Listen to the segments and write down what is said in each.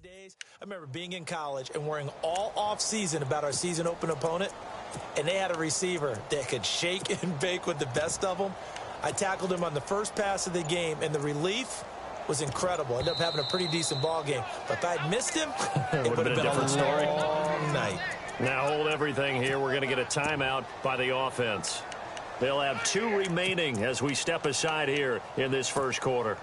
days, I remember being in college and worrying all off-season about our season open opponent, and they had a receiver that could shake and bake with the best of them. I tackled him on the first pass of the game, and the relief was incredible. I ended up having a pretty decent ball game. But if I had missed him, it would have been a different story. Long night. Now hold everything here. We're going to get a timeout by the offense. They'll have 2 remaining as we step aside here in this first quarter.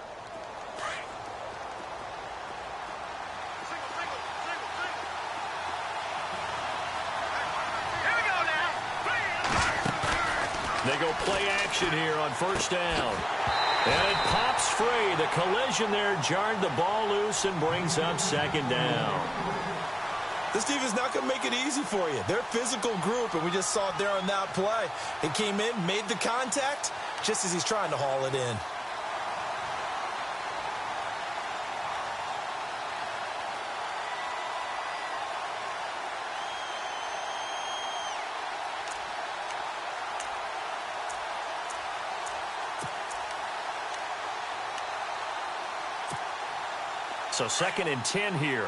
They go play action here on first down. And it pops free. The collision there jarred the ball loose and brings up second down. This team is not going to make it easy for you. They're a physical group, and we just saw it there on that play. It came in, made the contact, just as he's trying to haul it in. So 2nd and 10 here.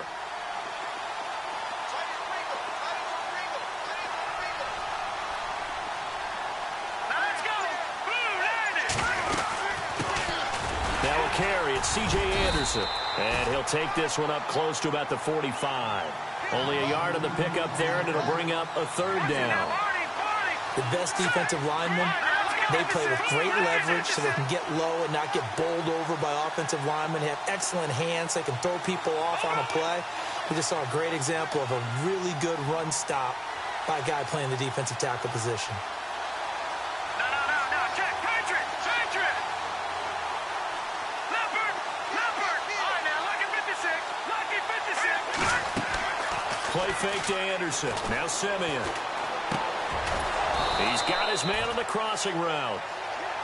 Now a carry, it's C.J. Anderson. And he'll take this one up close to about the 45. Only a yard on the pickup there, and it'll bring up a 3rd down. The best defensive linemen, they play with great leverage so they can get low and not get bowled over by offensive linemen. They have excellent hands. They can throw people off on a play. We just saw a great example of a really good run stop by a guy playing the defensive tackle position. No. Check. Patriot. Leopard. All right, now, lucky 56. Play fake to Anderson. Now Simeon. He's got his man on the crossing route.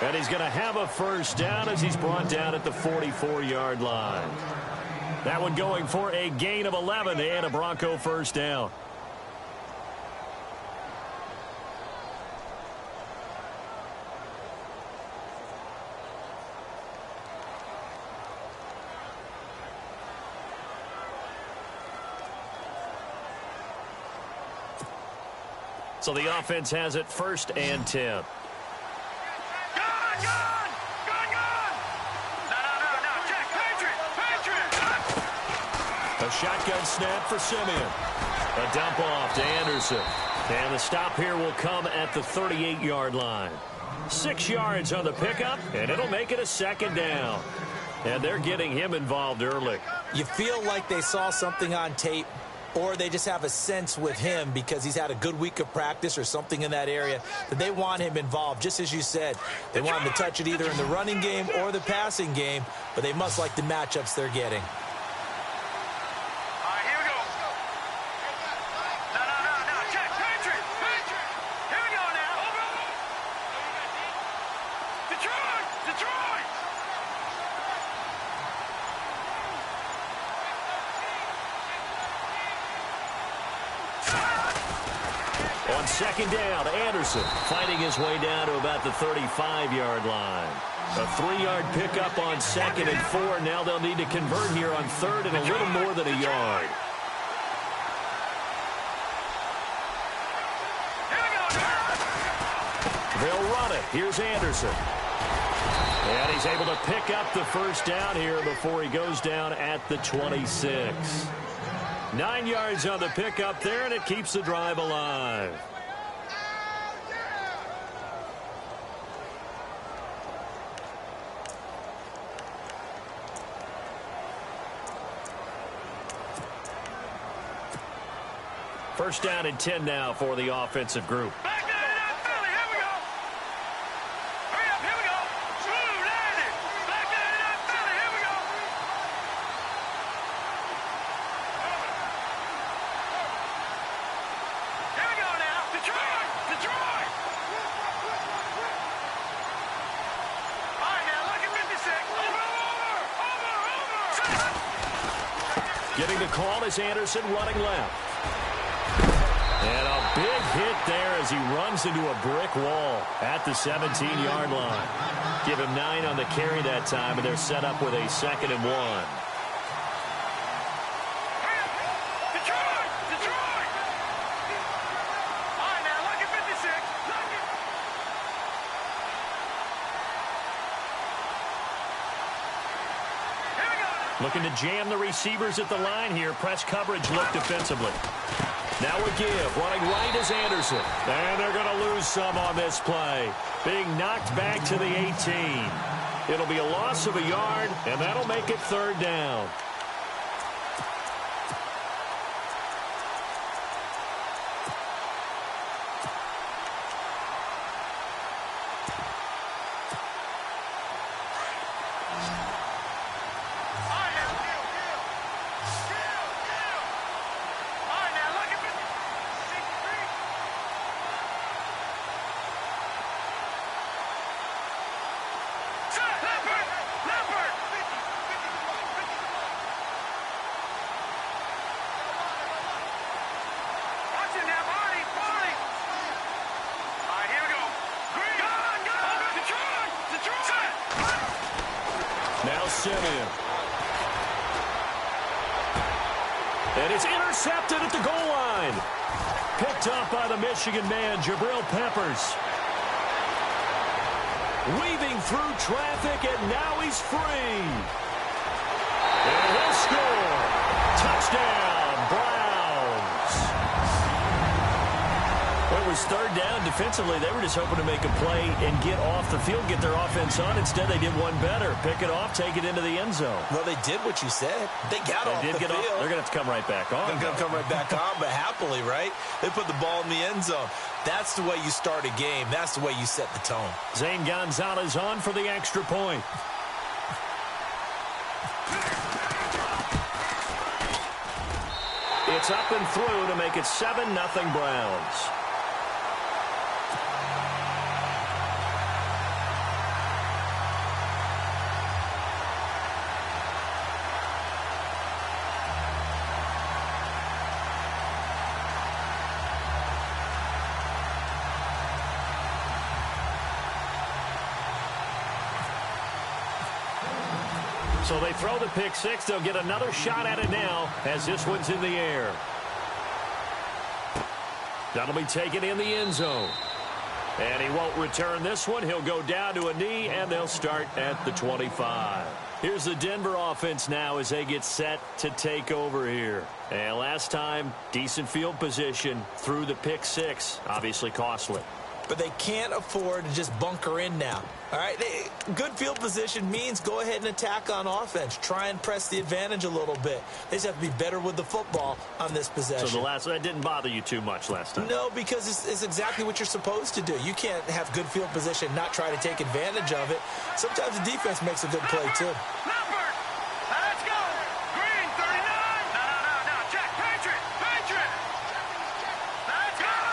And he's going to have a first down as he's brought down at the 44-yard line. That one going for a gain of 11 and a Bronco first down. So the offense has it 1st and 10. Gone! No. Check. Patriot. A shotgun snap for Simeon. A dump off to Anderson. And the stop here will come at the 38-yard line. 6 yards on the pickup, and it'll make it a 2nd down. And they're getting him involved early. You feel like they saw something on tape, or they just have a sense with him because he's had a good week of practice or something in that area that they want him involved. Just as you said, they want him to touch it either in the running game or the passing game, but they must like the matchups they're getting. All right, here we go. No. Check. Patriot. Here we go now. Detroit. On 2nd down, Anderson fighting his way down to about the 35-yard line. A 3-yard pickup on 2nd and 4. Now they'll need to convert here on 3rd and a little more than a yard. They'll run it. Here's Anderson. And he's able to pick up the first down here before he goes down at the 26. 9 yards on the pickup there, and it keeps the drive alive. First down and 10 now for the offensive group. Getting the call is Anderson running left. And a big hit there as he runs into a brick wall at the 17-yard line. Give him 9 on the carry that time, and they're set up with a 2nd and 1. Looking to jam the receivers at the line here. Press coverage look defensively. Now a give. Running right is Anderson. And they're going to lose some on this play. Being knocked back to the 18. It'll be a loss of a yard, and that'll make it 3rd down. Now Simeon. And it's intercepted at the goal line. Picked up by the Michigan man, Jabril Peppers. Weaving through traffic, and now he's free. And he'll score. Touchdown, Browns. Well, it was 3rd down. Defensively, they were just hoping to make a play and get off the field, get their offense on. Instead, they did one better. Pick it off, take it into the end zone. Well, they did what you said. They got off the field. They're going to have to come right back on. They're going to come right back on, but happily, right? They put the ball in the end zone. That's the way you start a game. That's the way you set the tone. Zane Gonzalez on for the extra point. It's up and through to make it 7-0 Browns. So they throw the pick six. They'll get another shot at it now as this one's in the air. That'll be taken in the end zone. And he won't return this one. He'll go down to a knee, and they'll start at the 25. Here's the Denver offense now as they get set to take over here. And last time, decent field position through the pick six. Obviously costly. But they can't afford to just bunker in now. All right, good field position means go ahead and attack on offense. Try and press the advantage a little bit. They just have to be better with the football on this possession. So that didn't bother you too much last time? No, because it's exactly what you're supposed to do. You can't have good field position, not try to take advantage of it. Sometimes the defense makes a good play, too. Let's go! Green, 39! No, check, Patriot! That's gone!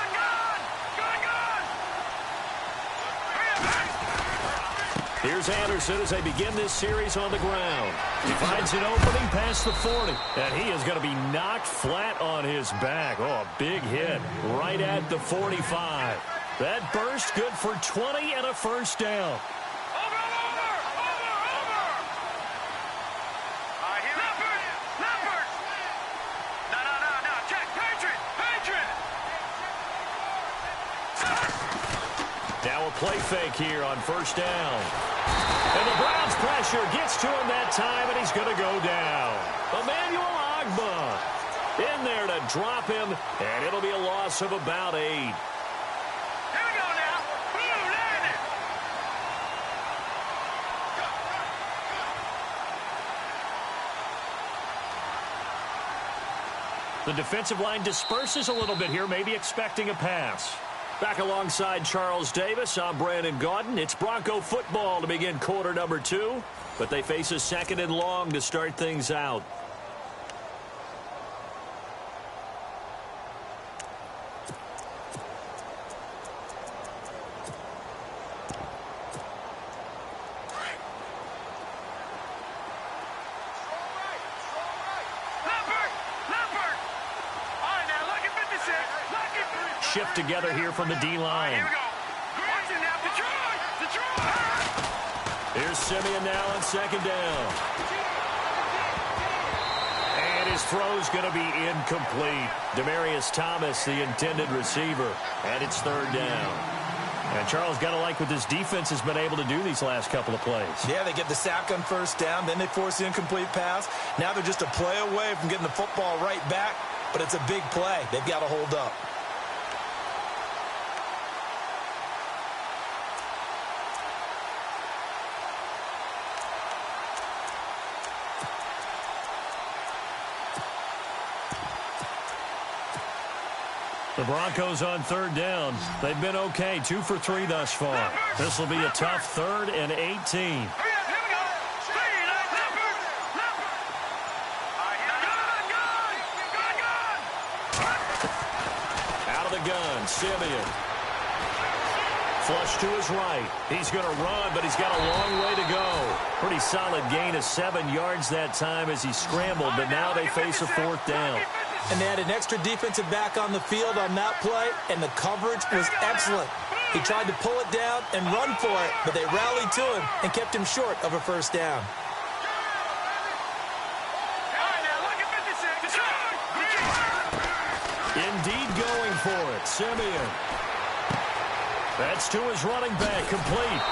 Here's Anderson as they begin this series on the ground. He finds an opening past the 40, and he is going to be knocked flat on his back. Oh, a big hit right at the 45. That burst good for 20 and a first down. Now a play fake here on first down. And the Browns pressure gets to him that time, and he's going to go down. Emmanuel Ogbah in there to drop him, and it'll be a loss of about 8. Here we go now. Blue landed. The defensive line disperses a little bit here, maybe expecting a pass. Back alongside Charles Davis, I'm Brandon Gaudin. It's Bronco football to begin quarter number 2, but they face a 2nd and long to start things out. Shift together here from the D-line. Here we go. Watch it now. Detroit. Here's Simeon now on 2nd down. And his throw's going to be incomplete. Demaryius Thomas, the intended receiver. And it's 3rd down. And Charles, got to like what this defense has been able to do these last couple of plays. Yeah, they get the sack on first down, then they force the incomplete pass. Now they're just a play away from getting the football right back, but it's a big play. They've got to hold up. The Broncos on third down. They've been okay, 2 for 3 thus far. This will be a tough 3rd and 18. Out of the gun, Simeon. Flush to his right. He's going to run, but he's got a long way to go. Pretty solid gain of 7 yards that time as he scrambled, but now they face a 4th down. And they had an extra defensive back on the field on that play, and the coverage was excellent. He tried to pull it down and run for it, but they rallied to him and kept him short of a first down. Indeed going for it, Simeon. That's to his running back, complete.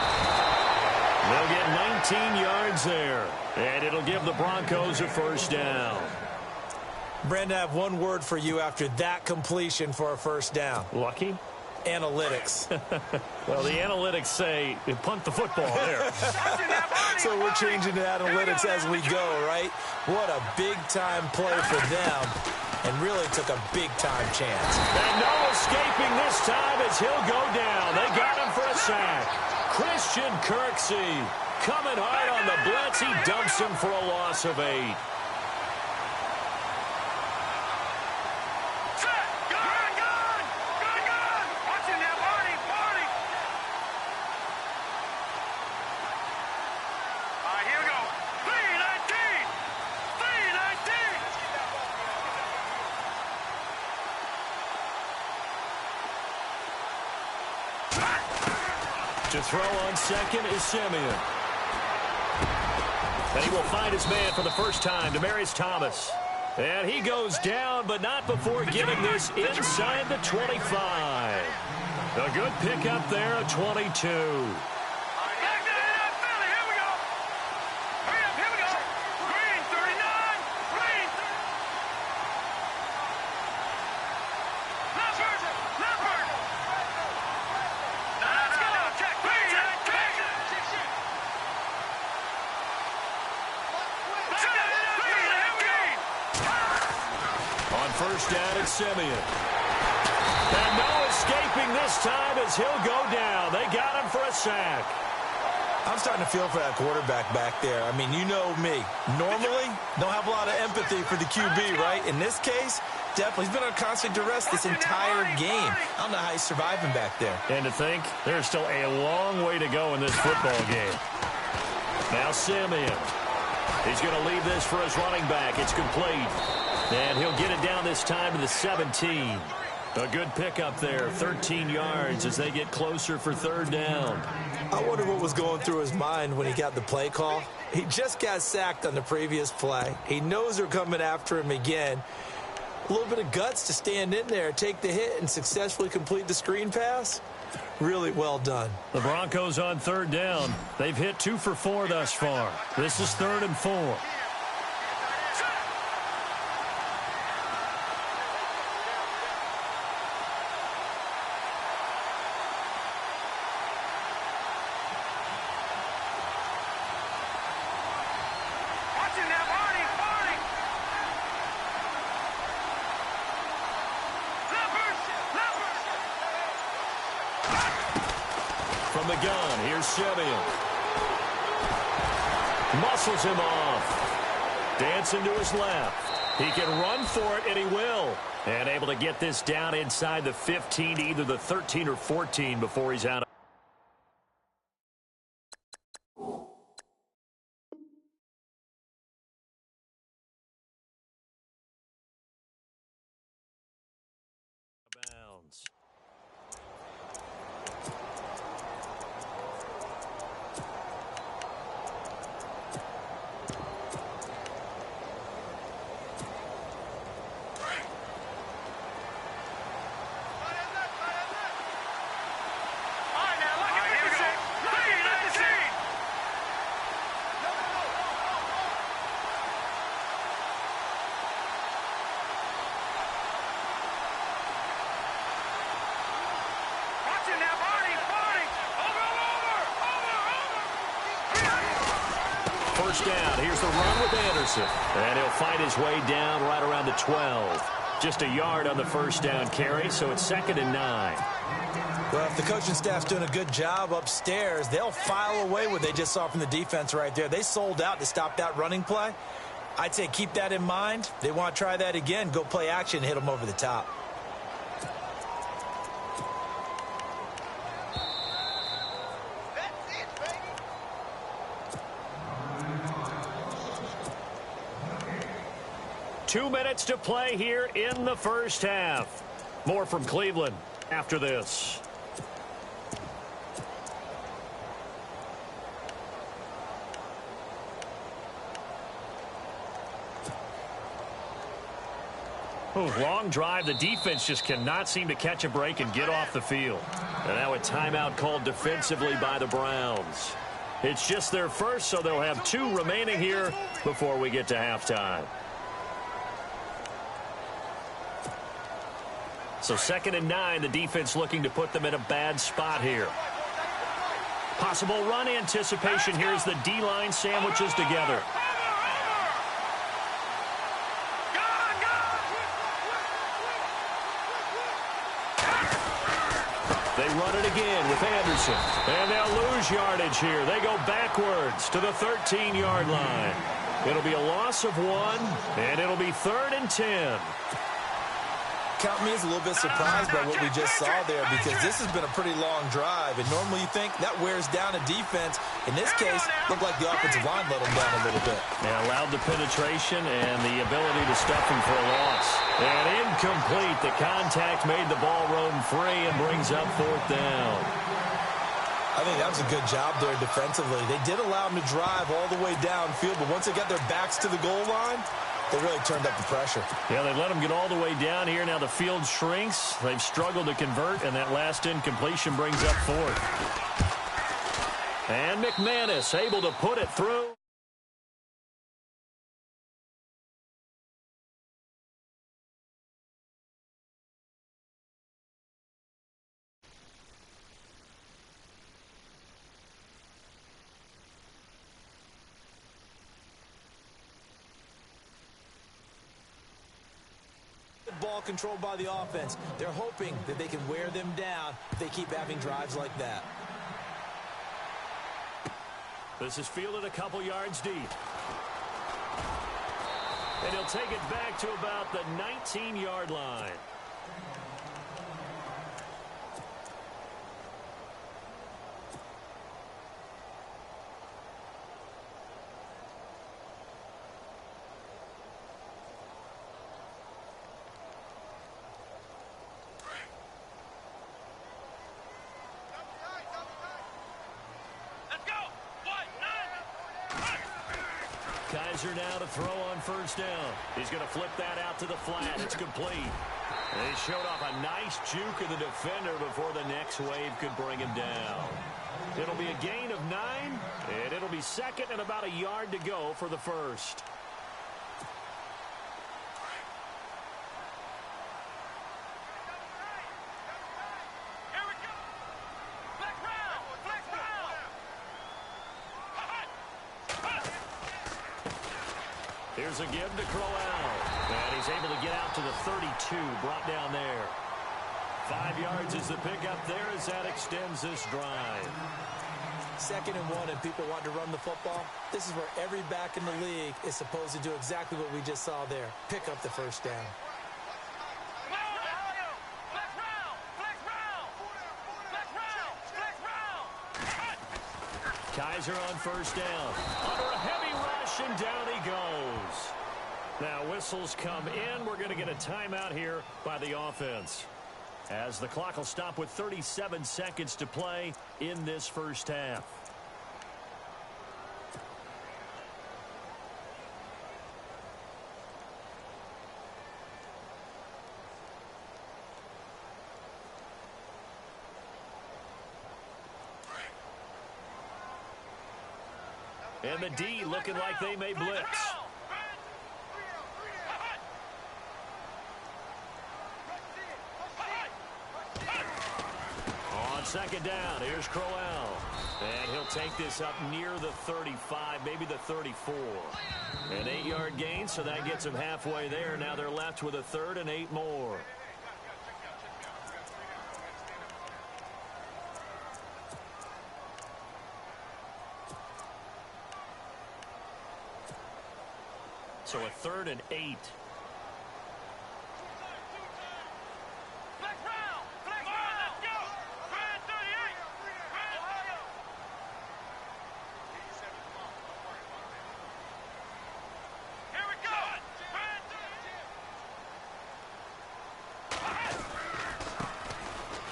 They'll get 19 yards there, and it'll give the Broncos a first down. Brandon, I have one word for you after that completion for a first down. Lucky? Analytics. Well, the analytics say punt the football there. So we're changing to analytics as we go, right? What a big-time play for them, and really took a big-time chance. And no escaping this time as he'll go down. They got him for a sack. Christian Kirksey coming hard on the blitz. He dumps him for a loss of 8. To throw on second is Simeon. And he will find his man for the first time, Demaryius Thomas. And he goes down, but not before getting this inside the 25. A good pickup there, a 22. First down at Simeon. And no escaping this time as he'll go down. They got him for a sack. I'm starting to feel for that quarterback back there. I mean, you know me. Normally, don't have a lot of empathy for the QB, right? In this case, definitely. He's been on constant duress this entire game. I don't know how he's surviving back there. And to think, there's still a long way to go in this football game. Now Simeon. He's going to leave this for his running back. It's complete. And he'll get it down this time to the 17. A good pickup there, 13 yards as they get closer for third down. I wonder what was going through his mind when he got the play call. He just got sacked on the previous play. He knows they're coming after him again. A little bit of guts to stand in there, take the hit, and successfully complete the screen pass. Really well done. The Broncos on third down. They've hit 2 for 4 thus far. This is 3rd and 4. From the gun, here's Simeon. Muscles him off. Dancing to his left. He can run for it, and he will. And able to get this down inside the 15, either the 13 or 14 before he's out. Bounds. first down. Here's the run with Anderson. And he'll find his way down right around the 12. Just a yard on the first down carry, so it's 2nd and 9. Well, if the coaching staff's doing a good job upstairs, they'll file away what they just saw from the defense right there. They sold out to stop that running play. I'd say keep that in mind. They want to try that again. Go play action and hit them over the top. That's it, baby. 2 minutes to play here in the first half. More from Cleveland after this. Long drive. The defense just cannot seem to catch a break and get off the field. And now a timeout called defensively by the Browns. It's just their first, so they'll have 2 remaining here before we get to halftime. So 2nd and 9, the defense looking to put them in a bad spot here. Possible run anticipation here as the D-line sandwiches together. They run it again with Anderson. And they'll lose yardage here. They go backwards to the 13-yard line. It'll be a loss of 1, and it'll be 3rd and 10. Count me as a little bit surprised by what we just saw there, because this has been a pretty long drive, and normally you think that wears down a defense. In this case, looked like the offensive line let them down a little bit. Yeah, allowed the penetration and the ability to stuff him for a loss. And incomplete. The contact made the ball roam free and brings up 4th down. I think that was a good job there defensively. They did allow them to drive all the way downfield, but once they got their backs to the goal line, they really turned up the pressure. Yeah, they let them get all the way down here. Now the field shrinks. They've struggled to convert, and that last incompletion brings up 4th. And McManus able to put it through. Ball controlled by the offense. They're hoping that they can wear them down if they keep having drives like that. This is fielded a couple yards deep. And he'll take it back to about the 19-yard line. Kaiser now to throw on first down. He's going to flip that out to the flat. It's complete. And he showed off a nice juke of the defender before the next wave could bring him down. It'll be a gain of 9, and it'll be 2nd and about a yard to go for the first. Here's a give to Crowell. And he's able to get out to the 32, brought down there. 5 yards is the pickup there as that extends this drive. 2nd and 1, and people want to run the football. This is where every back in the league is supposed to do exactly what we just saw there. Pick up the first down. Kaiser on first down. Under a heavy rush, and down he goes. Now whistles come in. We're going to get a timeout here by the offense, as the clock will stop with 37 seconds to play in this first half. And the D looking like they may blitz. On second down. Here's Crowell. And he'll take this up near the 35, maybe the 34. An 8-yard gain, so that gets them halfway there. Now they're left with a third and 8 more. So a third and 8.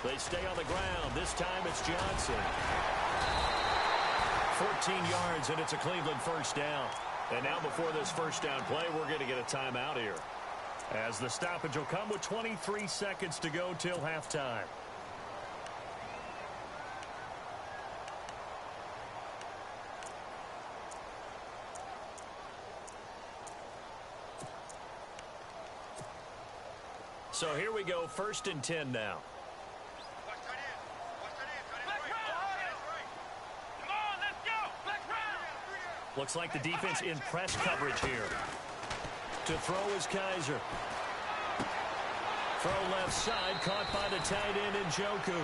They stay on the ground. This time it's Johnson. 14 yards, and it's a Cleveland first down. And now before this first down play, we're going to get a timeout here, as the stoppage will come with 23 seconds to go till halftime. So here we go, 1st and 10 now. Looks like the defense in press coverage here. To throw is Kaiser. Throw left side, caught by the tight end Njoku.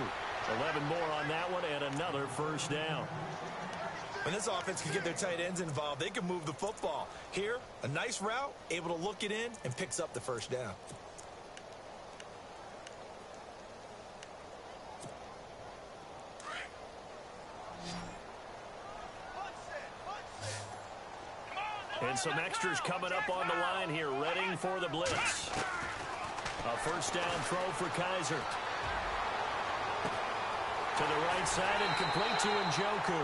11 more on that one, and another first down. When this offense can get their tight ends involved, they can move the football. Here, a nice route, able to look it in, and picks up the first down. And some extras coming up on the line here, readying for the blitz. A first down throw for Kaiser. To the right side and complete to Njoku.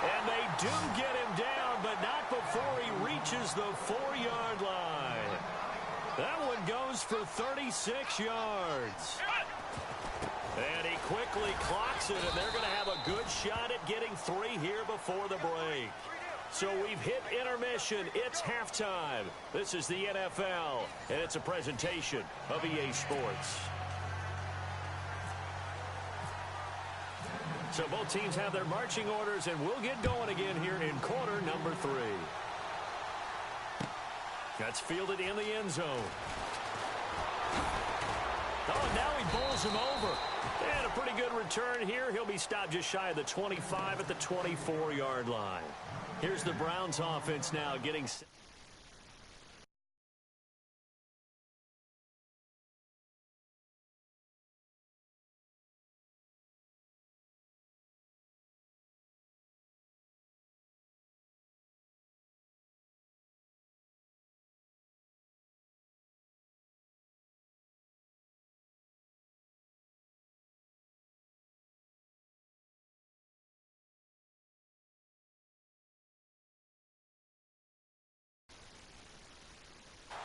And they do get him down, but not before he reaches the 4-yard line. That one goes for 36 yards. And he quickly clocks it, and they're going to have a good shot at getting 3 here before the break. So we've hit intermission. It's halftime. This is the NFL, and it's a presentation of EA Sports. So both teams have their marching orders, and we'll get going again here in quarter number 3. That's fielded in the end zone. Oh, and now he bowls him over. And a pretty good return here. He'll be stopped just shy of the 25 at the 24-yard line. Here's the Browns offense now getting set.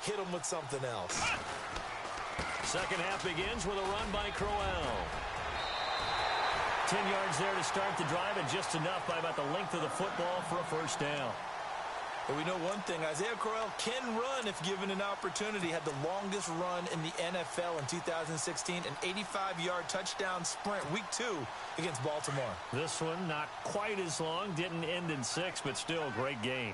Hit him with something else. Second half begins with a run by Crowell. 10 yards there to start the drive, and just enough by about the length of the football for a first down. But we know one thing, Isaiah Crowell can run if given an opportunity. Had the longest run in the NFL in 2016, an 85-yard touchdown sprint, week 2 against Baltimore. This one not quite as long, didn't end in 6, but still a great game.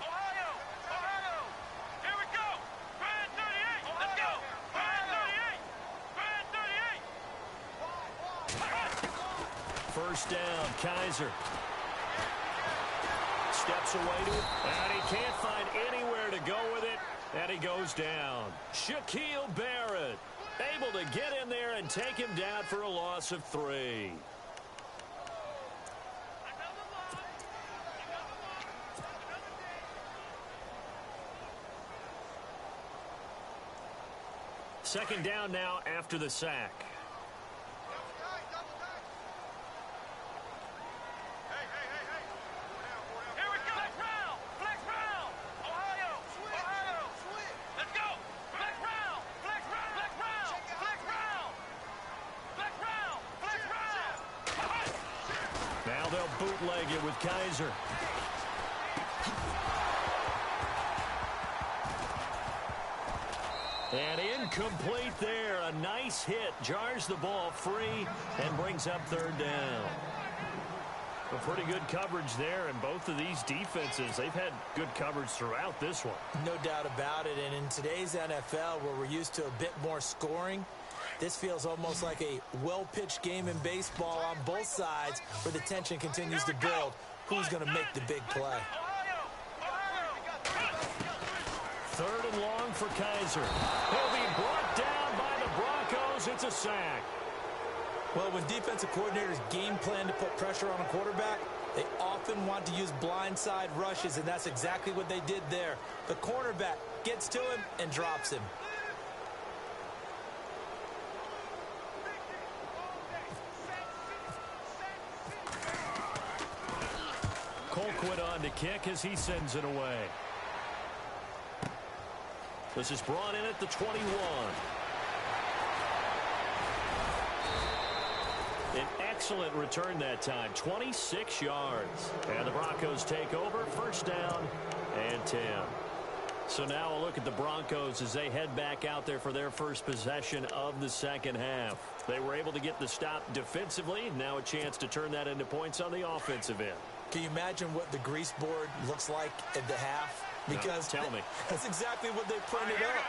First down, Kaiser. Steps away to it, and he can't find anywhere to go with it, and he goes down. Shaquille Barrett able to get in there and take him down for a loss of 3. Second down now after the sack. Bootleg it with Kaiser. And incomplete there. A nice hit. Jars the ball free and brings up third down. A pretty good coverage there, and both of these defenses, they've had good coverage throughout this one. No doubt about it, and in today's NFL, where we're used to a bit more scoring, this feels almost like a well-pitched game in baseball on both sides where the tension continues to build. Who's going to make the big play? Third and long for Kaiser. He'll be brought down by the Broncos. It's a sack. Well, when defensive coordinators game plan to put pressure on a quarterback, they often want to use blindside rushes, and that's exactly what they did there. The cornerback gets to him and drops him. Colquitt on to kick as he sends it away. This is brought in at the 21. An excellent return that time, 26 yards. And the Broncos take over, first down and 10. So now a look at the Broncos as they head back out there for their first possession of the second half. They were able to get the stop defensively. Now a chance to turn that into points on the offensive end. Can you imagine what the grease board looks like at the half? Because no, tell me. That's exactly what they printed up.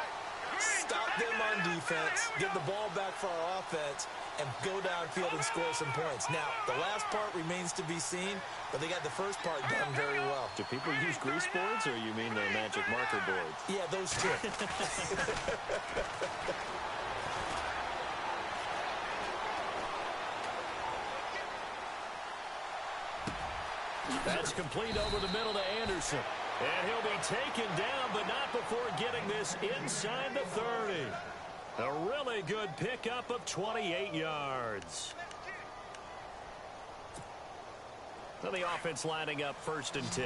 Stop them on defense, get the ball back for our offense, and go downfield and score some points. Now, the last part remains to be seen, but they got the first part done very well. Do people use grease boards, or you mean the magic marker boards? Yeah, those two. That's complete over the middle to Anderson. And he'll be taken down, but not before getting this inside the 30. A really good pickup of 28 yards. So the offense lining up first and 10.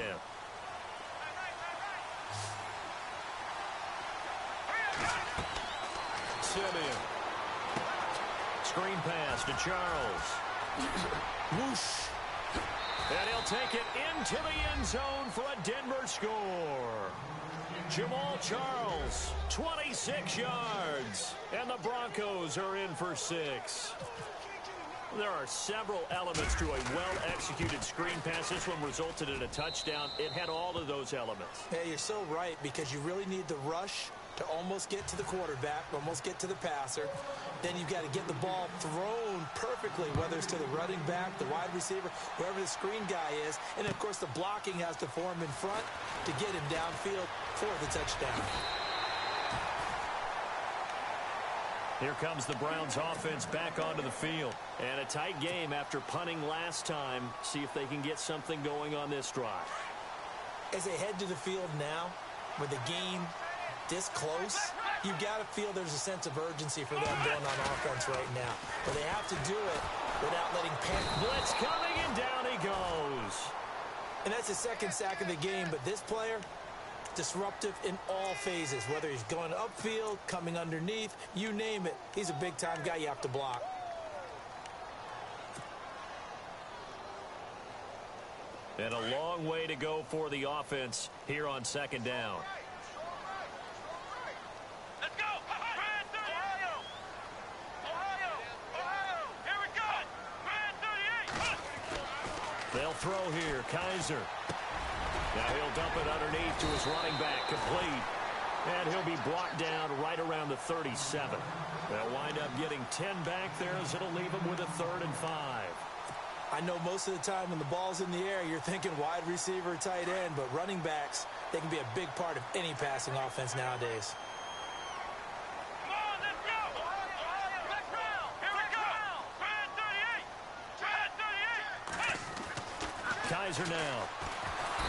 Simeon. Screen pass to Charles. Whoosh. And he'll take it into the end zone for a Denver score. Jamal Charles, 26 yards. And the Broncos are in for 6. There are several elements to a well-executed screen pass. This one resulted in a touchdown. It had all of those elements. Yeah, you're so right, because you really need the rush to almost get to the quarterback, almost get to the passer. Then you've got to get the ball thrown perfectly, whether it's to the running back, the wide receiver, whoever the screen guy is. And, of course, the blocking has to form in front to get him downfield for the touchdown. Here comes the Browns offense back onto the field. And a tight game after punting last time. See if they can get something going on this drive. As they head to the field now, with the game this close, you've got to feel there's a sense of urgency for them going on offense right now. But they have to do it without letting blitz coming, and down he goes. And that's the second sack of the game, but this player, disruptive in all phases, whether he's going upfield, coming underneath, you name it. He's a big-time guy you have to block. And a long way to go for the offense here on second down. Let's go! Ohio! Here we go! Brand 38! They'll throw here. Kaiser. Now he'll dump it underneath to his running back, complete. And he'll be brought down right around the 37. They'll wind up getting 10 back there as it'll leave him with a 3rd and 5. I know most of the time when the ball's in the air, you're thinking wide receiver, tight end, but running backs, they can be a big part of any passing offense nowadays. Come on, let's go! Here we go! Brand 38! Brand 38! Kaiser now.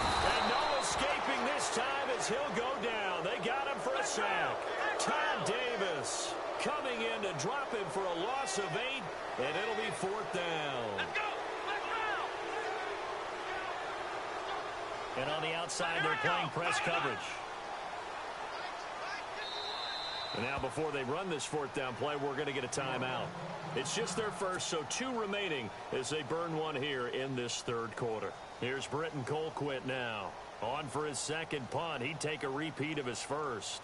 And no escaping this time as he'll go down. They got him for a sack. Todd Davis coming in to drop him for a loss of 8, and it'll be 4th down. Let's go! And on the outside, they're playing press coverage. And now before they run this 4th down play, we're going to get a timeout. It's just their first, so 2 remaining as they burn one here in this 3rd quarter. Here's Britton Colquitt now. On for his second punt. He'd take a repeat of his first.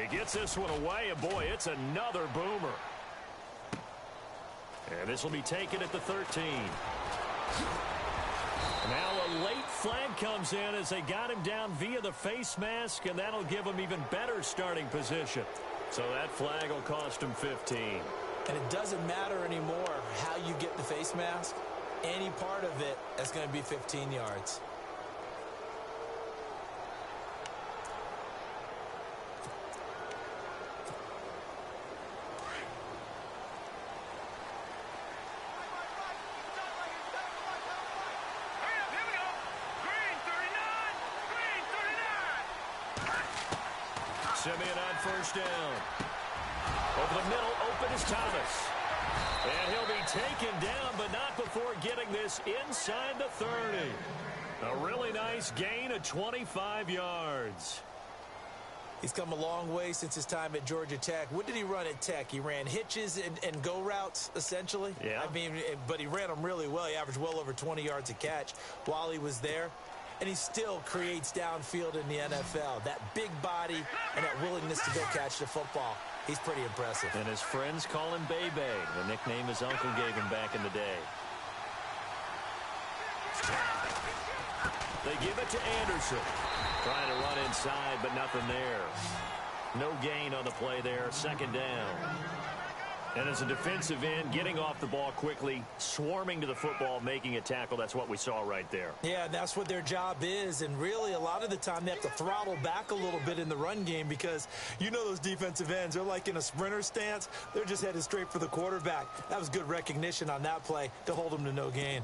He gets this one away, and boy, it's another boomer. And this will be taken at the 13. Now a late flag comes in as they got him down via the face mask, and that'll give him even better starting position. So that flag will cost him 15. And it doesn't matter anymore how you get the face mask. Any part of it is going to be 15 yards. Simeon on first down. Over the middle, open is Thomas. And he'll be taken down, but not before getting this inside the 30. A really nice gain of 25 yards. He's come a long way since his time at Georgia Tech. What did he run at Tech? He ran hitches and go routes, essentially. Yeah. I mean, but he ran them really well. He averaged well over 20 yards a catch while he was there. And he still creates downfield in the NFL. That big body and that willingness to go catch the football. He's pretty impressive. And his friends call him Bebe, the nickname his uncle gave him back in the day. They give it to Anderson. Trying to run inside, but nothing there. No gain on the play there. Second down. And as a defensive end, getting off the ball quickly, swarming to the football, making a tackle, that's what we saw right there. Yeah, that's what their job is. And really, a lot of the time, they have to throttle back a little bit in the run game because you know those defensive ends, they're like in a sprinter stance. They're just headed straight for the quarterback. That was good recognition on that play to hold them to no gain.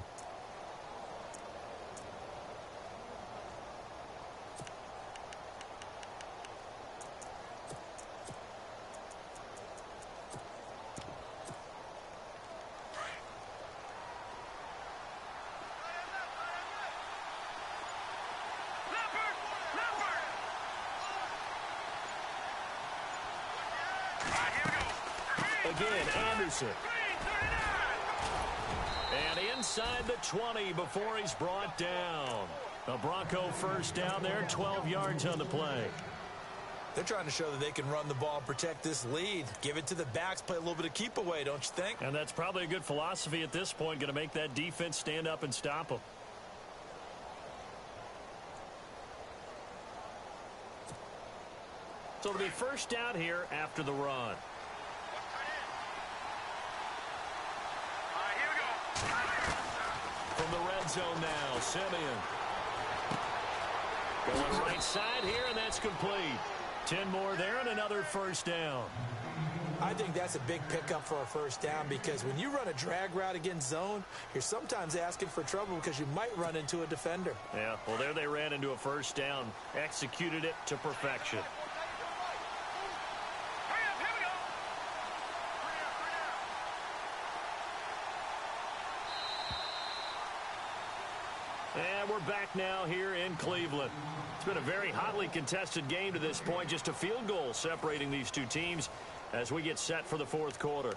Again, Anderson. And inside the 20 before he's brought down. A Bronco first down there, 12 yards on the play. They're trying to show that they can run the ball and protect this lead. Give it to the backs, play a little bit of keep away, don't you think? And that's probably a good philosophy at this point, going to make that defense stand up and stop them. So it'll be first down here after the run. From the red zone now, Simeon. Going right side here, and that's complete. 10 more there and another first down. I think that's a big pickup for a first down because when you run a drag route against zone, you're sometimes asking for trouble because you might run into a defender. Yeah, well, there they ran into a first down, executed it to perfection. And we're back now here in Cleveland. It's been a very hotly contested game to this point. Just a field goal separating these two teams as we get set for the fourth quarter.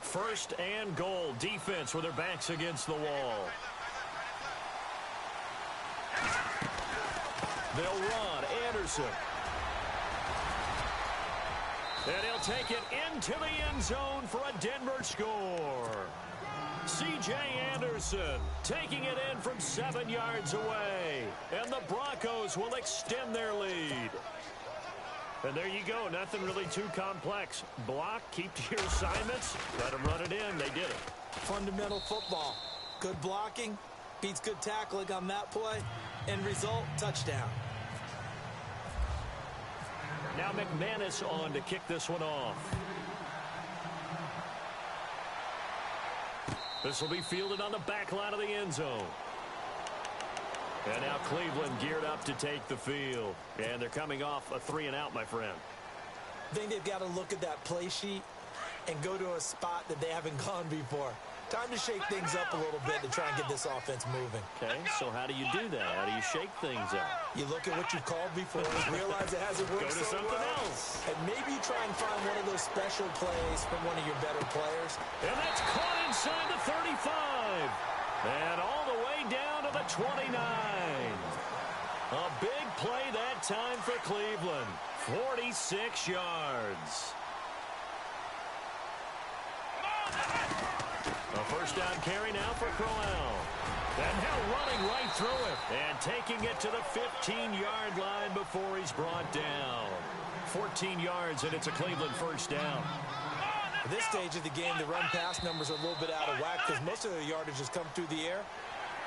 First and goal. Defense with their backs against the wall. They'll run. Anderson. And he'll take it into the end zone for a Denver score. C.J. Anderson taking it in from 7 yards away. And the Broncos will extend their lead. And there you go. Nothing really too complex. Block, keep to your assignments, let them run it in. They did it. Fundamental football. Good blocking, beats good tackling on that play. End result, touchdown. Now McManus on to kick this one off. This will be fielded on the back line of the end zone. And now Cleveland geared up to take the field. And they're coming off a 3-and-out, my friend. I think they've got to look at that play sheet and go to a spot that they haven't gone before. Time to shake things up a little bit to try and get this offense moving. Okay, so how do you do that? How do you shake things up? You look at what you've called before, realize it hasn't worked Go to so something well, else. and maybe you try and find one of those special plays from one of your better players. And that's caught inside the 35. And all the way down to the 29. A big play that time for Cleveland. 46 yards. A first down carry now for Crowell. And now running right through it. And taking it to the 15-yard line before he's brought down. 14 yards, and it's a Cleveland first down. At this stage of the game, the run-pass numbers are a little bit out of whack because most of their yardage has come through the air.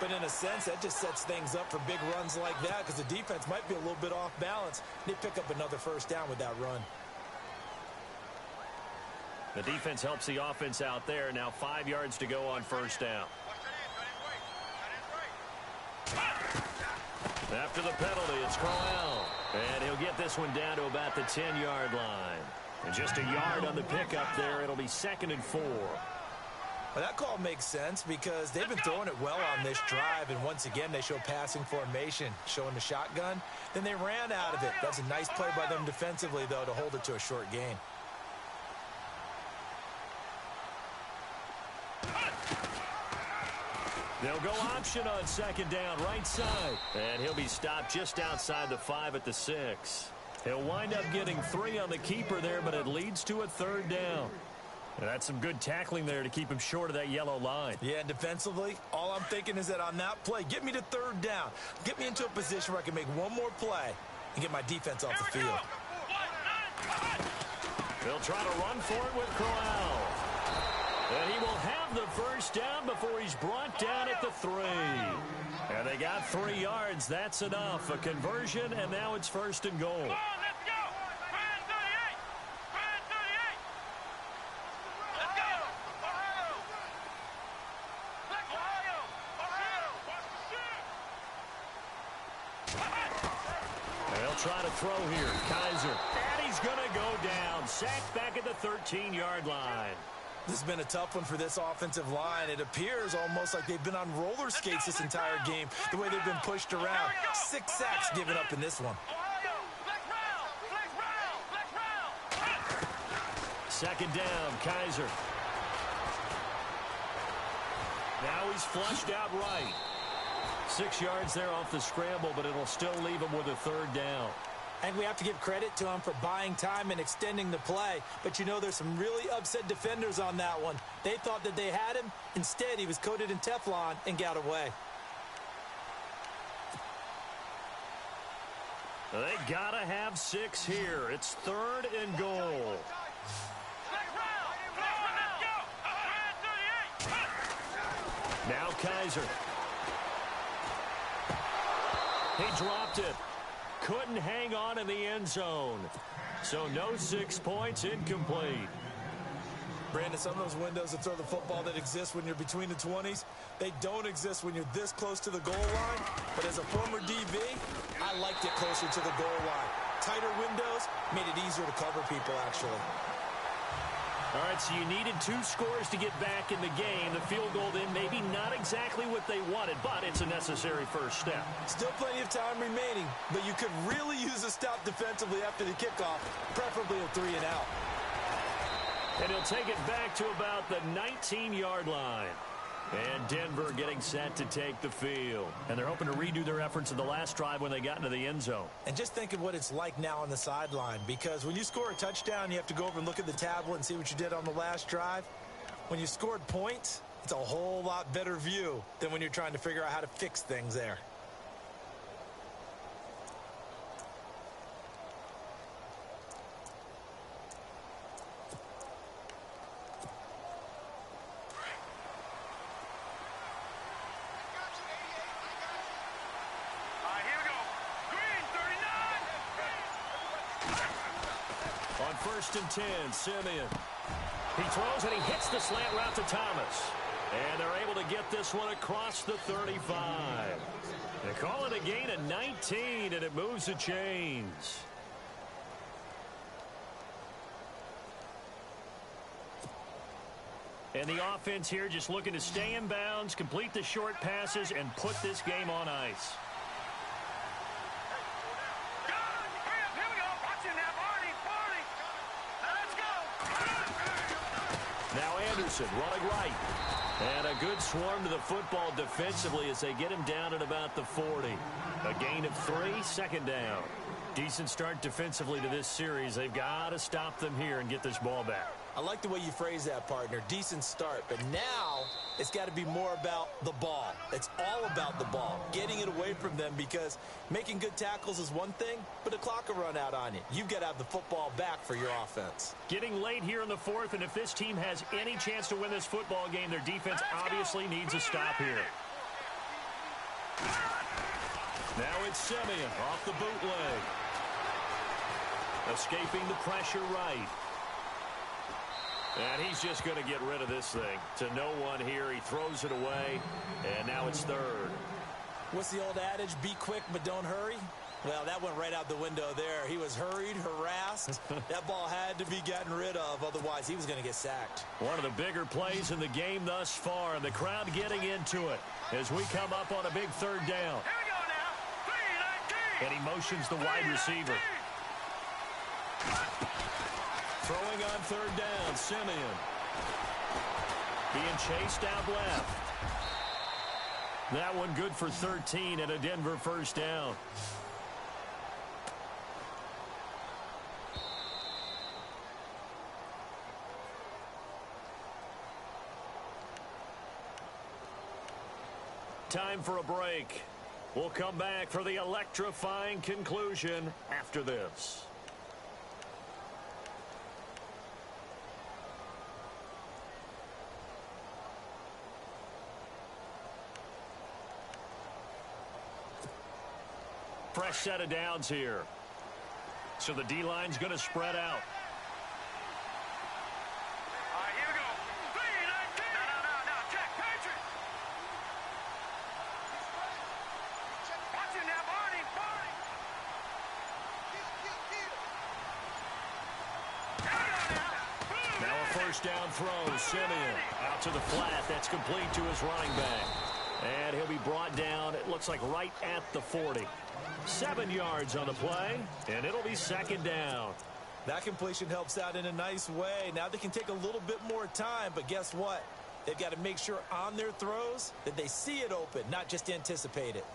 But in a sense, that just sets things up for big runs like that because the defense might be a little bit off balance. They pick up another first down with that run. The defense helps the offense out there. Now 5 yards to go on first down. After the penalty, it's Crowell. And he'll get this one down to about the 10-yard line. And just a yard on the pickup there. It'll be 2nd and 4. Well, that call makes sense because they've been throwing it well on this drive. And once again, they show passing formation, showing the shotgun. Then they ran out of it. That's a nice play by them defensively, though, to hold it to a short gain. They'll go option on 2nd down, right side. And he'll be stopped just outside the 5 at the 6. He'll wind up getting 3 on the keeper there, but it leads to a 3rd down. And that's some good tackling there to keep him short of that yellow line. Yeah, and defensively, all I'm thinking is that on that play, get me to 3rd down. Get me into a position where I can make one more play and get my defense off the field. They'll try to run for it with Crowell. And he will have the first down before he's brought down at the 3. And they got 3 yards. That's enough. A conversion, and now it's 1st and goal. They'll try to throw here. Kaiser. And he's going to go down. Sacked back at the 13-yard line. This has been a tough one for this offensive line. It appears almost like they've been on roller skates this entire game, the way they've been pushed around. 6 sacks given up in this one. 2nd down, Kaiser. Now he's flushed out right. 6 yards there off the scramble, but it'll still leave him with a 3rd down. And we have to give credit to him for buying time and extending the play. But, you know, there's some really upset defenders on that one. They thought that they had him. Instead, he was coated in Teflon and got away. They got to have 6 here. It's 3rd and goal. Now Kaiser. He dropped it. Couldn't hang on in the end zone. So no 6 points, incomplete. Brandon, some of those windows that throw the football that exist when you're between the 20s, they don't exist when you're this close to the goal line. But as a former DB, I liked it closer to the goal line. Tighter windows made it easier to cover people, actually. All right, so you needed 2 scores to get back in the game. The field goal then maybe not exactly what they wanted, but it's a necessary first step. Still plenty of time remaining, but you could really use a stop defensively after the kickoff, preferably a 3 and out. And he'll take it back to about the 19-yard line. And Denver getting set to take the field. And they're hoping to redo their efforts in the last drive when they got into the end zone. And just think of what it's like now on the sideline, because when you score a touchdown, you have to go over and look at the tablet and see what you did on the last drive. When you scored points, it's a whole lot better view than when you're trying to figure out how to fix things there. On 1st and 10, Simeon. He throws and he hits the slant route to Thomas. And they're able to get this one across the 35. They call it a gain of 19, and it moves the chains. And the offense here just looking to stay in bounds, complete the short passes, and put this game on ice. Now Anderson running right. And a good swarm to the football defensively as they get him down at about the 40. A gain of 3, second down. Decent start defensively to this series. They've got to stop them here and get this ball back. I like the way you phrase that, partner. Decent start. But now it's got to be more about the ball. It's all about the ball. Getting it away from them, because making good tackles is one thing, but the clock will run out on you. You've got to have the football back for your offense. Getting late here in the fourth, and if this team has any chance to win this football game, their defense obviously needs a stop here. Now it's Simeon off the bootleg. Escaping the pressure right. And he's just going to get rid of this thing. To no one here. He throws it away. And now it's third. What's the old adage? Be quick, but don't hurry. Well, that went right out the window there. He was hurried, harassed. That ball had to be gotten rid of. Otherwise, he was going to get sacked. One of the bigger plays in the game thus far. And the crowd getting into it as we come up on a big third down. Here we go now. 3-19. And he motions the wide receiver. Throwing on third down, Simeon. Being chased out left. That one good for 13 and a Denver first down. Time for a break. We'll come back for the electrifying conclusion after this. Fresh set of downs here. So the D-line's going to spread out. All right, here we go. 3-19. No. Check. Patrick. Watch him now, Barney. Now a first down throw. Simeon out to the flat. That's complete to his running back. And he'll be brought down, it looks like, right at the 40. 7 yards on the play, and it'll be second down. That completion helps out in a nice way. Now they can take a little bit more time, but guess what? They've got to make sure on their throws that they see it open, not just anticipate it.